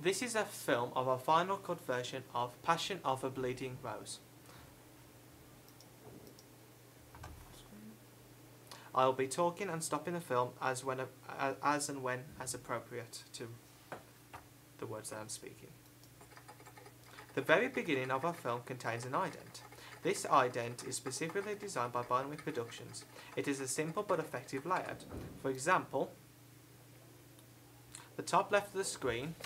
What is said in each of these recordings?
This is a film of a final cut version of Passion of a Bleeding Rose. I'll be talking and stopping the film as and when as appropriate to the words that I'm speaking. The very beginning of our film contains an ident. This ident is specifically designed by Binary Productions. It is a simple but effective layout. For example, the top left of the screen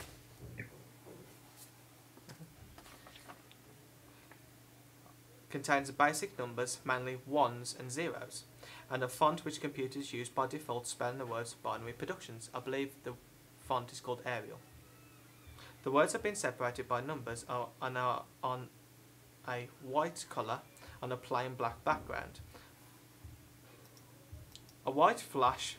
contains basic numbers, mainly ones and zeros, and a font which computers use by default spelling the words Binary Productions. I believe the font is called Arial. The words have been separated by numbers and are on a white colour on a plain black background. A white flash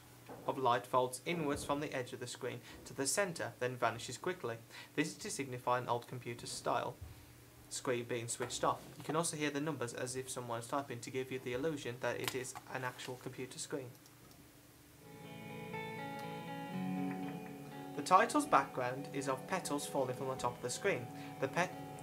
of light folds inwards from the edge of the screen to the centre, then vanishes quickly. This is to signify an old computer style screen being switched off. You can also hear the numbers as if someone is typing to give you the illusion that it is an actual computer screen. The title's background is of petals falling from the top of the screen. The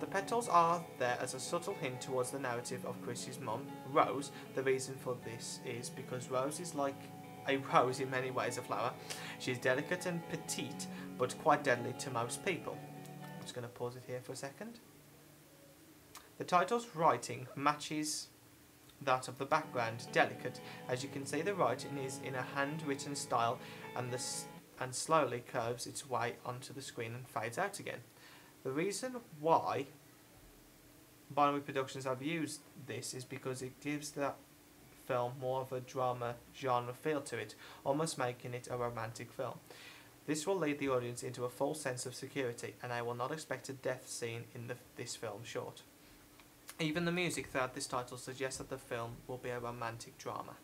petals are there as a subtle hint towards the narrative of Chris's mum, Rose. The reason for this is because Rose is like a rose in many ways, a flower. She is delicate and petite, but quite deadly to most people. I'm just going to pause it here for a second. The title's writing matches that of the background, delicate. As you can see, the writing is in a handwritten style and slowly curves its way onto the screen and fades out again. The reason why Binary Productions have used this is because it gives the film more of a drama genre feel to it, almost making it a romantic film. This will lead the audience into a false sense of security, and I will not expect a death scene in this film short. Even the music throughout this title suggests that the film will be a romantic drama.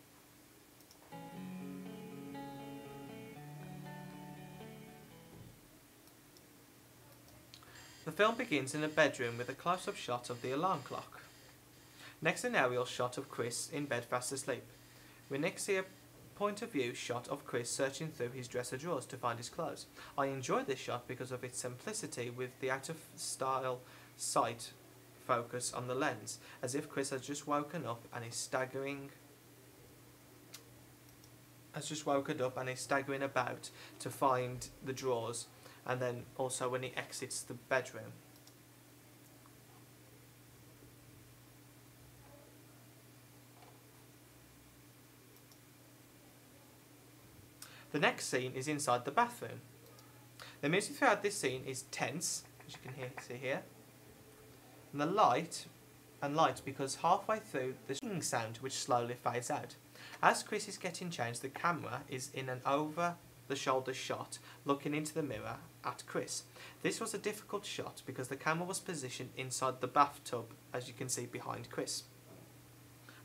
The film begins in a bedroom with a close-up shot of the alarm clock. Next, an aerial shot of Chris in bed fast asleep. We next see a point of view shot of Chris searching through his dresser drawers to find his clothes. I enjoy this shot because of its simplicity with the out-of-style sight focus on the lens, as if Chris has just woken up and is staggering about to find the drawers, and then also when he exits the bedroom. The next scene is inside the bathroom. The music throughout this scene is tense, as you can see here. And the light because halfway through the singing sound which slowly fades out. As Chris is getting changed, the camera is in an over-the-shoulder shot looking into the mirror at Chris. This was a difficult shot because the camera was positioned inside the bathtub, as you can see behind Chris,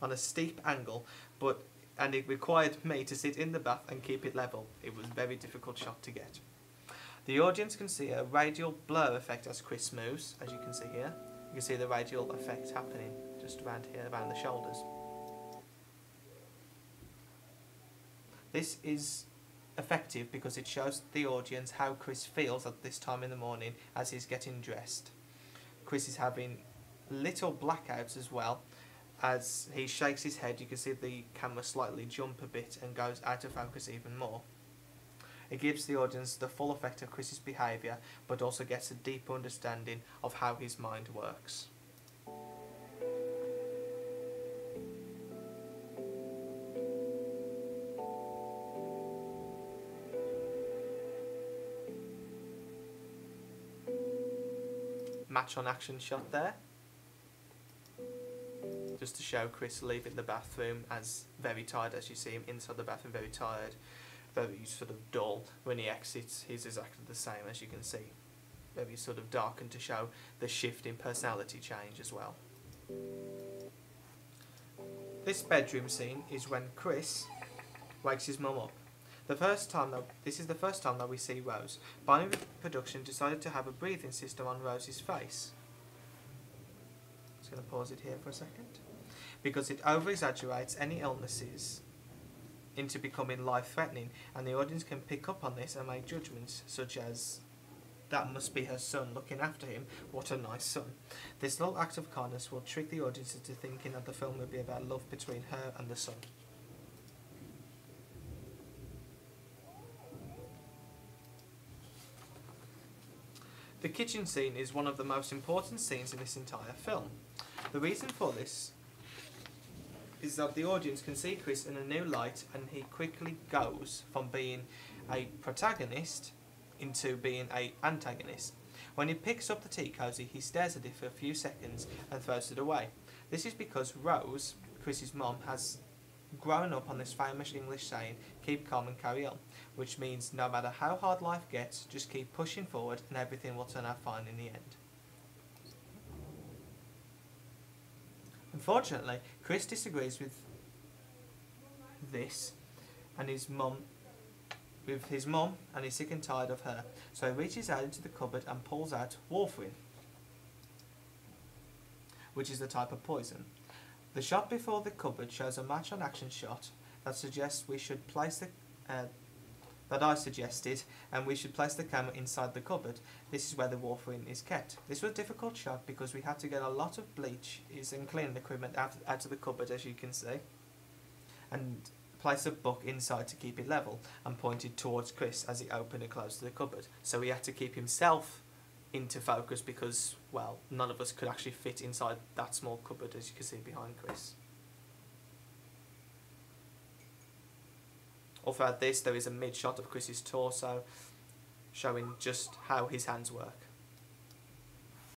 on a steep angle, and it required me to sit in the bath and keep it level. It was a very difficult shot to get. The audience can see a radial blur effect as Chris moves, as you can see here. You can see the radial effect happening just around here, around the shoulders. This is effective because it shows the audience how Chris feels at this time in the morning as he's getting dressed. Chris is having little blackouts as well. As he shakes his head, you can see the camera slightly jump a bit and goes out of focus even more. It gives the audience the full effect of Chris's behaviour, but also gets a deeper understanding of how his mind works. Match on action shot there, just to show Chris leaving the bathroom as very tired, as you see him inside the bathroom, very tired, very sort of dull. When he exits, he's exactly the same, as you can see. Very sort of darkened to show the shift in personality change as well. This bedroom scene is when Chris wakes his mum up. This is the first time that we see Rose. Binary Production decided to have a breathing system on Rose's face. Just going to pause it here for a second. Because it over-exaggerates any illnesses into becoming life-threatening, and the audience can pick up on this and make judgments, such as that must be her son looking after him. What a nice son. This little act of kindness will trick the audience into thinking that the film will be about love between her and the son. The kitchen scene is one of the most important scenes in this entire film. The reason for this is that the audience can see Chris in a new light, and he quickly goes from being a protagonist into being an antagonist. When he picks up the tea cosy, he stares at it for a few seconds and throws it away. This is because Rose, Chris's mom, has grown up on this famous English saying, keep calm and carry on, which means no matter how hard life gets, just keep pushing forward and everything will turn out fine in the end. Unfortunately, Chris disagrees with this and his mum and is sick and tired of her, so he reaches out into the cupboard and pulls out warfarin, which is the type of poison. The shot before the cupboard shows a match on action shot that suggests we should place the that I suggested, and we should place the camera inside the cupboard. This is where the warfarin is kept. This was a difficult shot because we had to get a lot of bleach and cleaning equipment out of the cupboard, as you can see, and place a book inside to keep it level, and pointed towards Chris as he opened and closed the cupboard. So he had to keep himself into focus because, well, none of us could actually fit inside that small cupboard, as you can see behind Chris. All throughout this, there is a mid-shot of Chris's torso, showing just how his hands work.